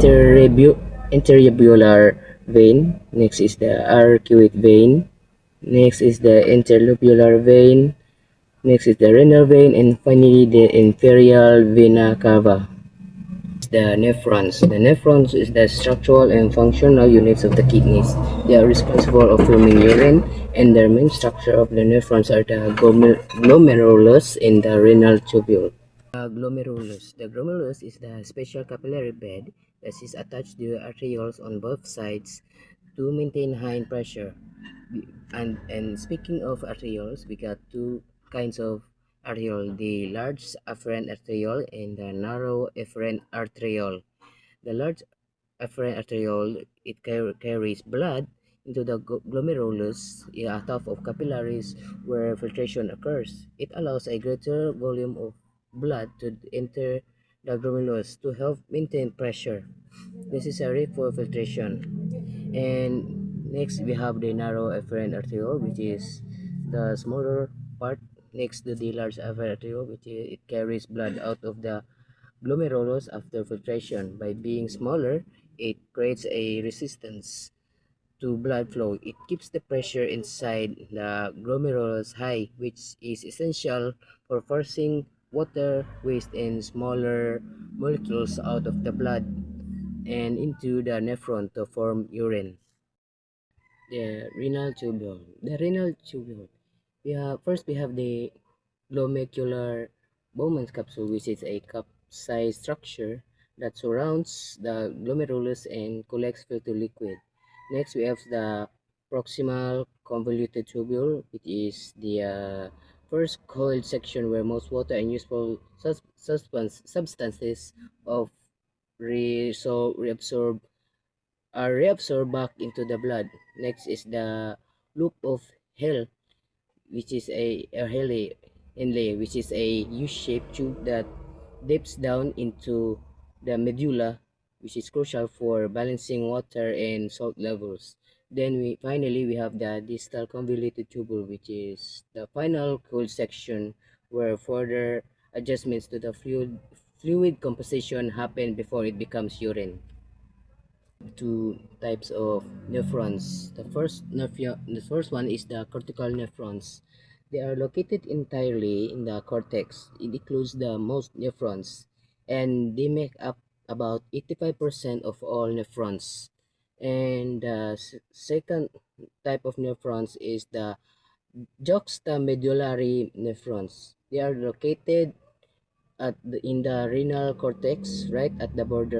intertubular vein. Next is the arcuate vein. Next is the interlobular vein. Next is the renal vein, and finally the inferior vena cava. The nephrons. The nephrons is the structural and functional units of the kidneys. They are responsible of forming urine, and the main structure of the nephrons are the glomerulus and the renal tubule. Glomerulus. The glomerulus is the special capillary bed that is attached to the arterioles on both sides to maintain high pressure. And speaking of arterioles, we got two kinds of arteriole: the large afferent arteriole and the narrow efferent arteriole. The large afferent arteriole, it carries blood into the glomerulus, a top of capillaries where filtration occurs. It allows a greater volume of blood to enter the glomerulus to help maintain pressure necessary for filtration. And next we have the narrow afferent arteriole, which is the smaller part next to the large afferent arteriole, which it carries blood out of the glomerulus after filtration. By being smaller, it creates a resistance to blood flow. It keeps the pressure inside the glomerulus high, which is essential for forcing water, waste, and smaller molecules out of the blood and into the nephron to form urine. The renal tubule. The renal tubule. We have the glomerular Bowman's capsule, which is a cup-sized structure that surrounds the glomerulus and collects filtered liquid. Next, we have the proximal convoluted tubule, which is the first coiled section where most water and useful substances of reabsorb are reabsorbed back into the blood. Next is the loop of Hell, which is a Henle inlay, which is a U-shaped tube that dips down into the medulla, which is crucial for balancing water and salt levels. Then we have the distal convoluted tubule, which is the final cold section where further adjustments to the fluid composition happen before it becomes urine. Two types of nephrons. The first one is the cortical nephrons. They are located entirely in the cortex. It includes the most nephrons, and they make up about 85% of all nephrons. And the second type of nephrons is the juxtamedullary nephrons. They are located in the renal cortex, right at the border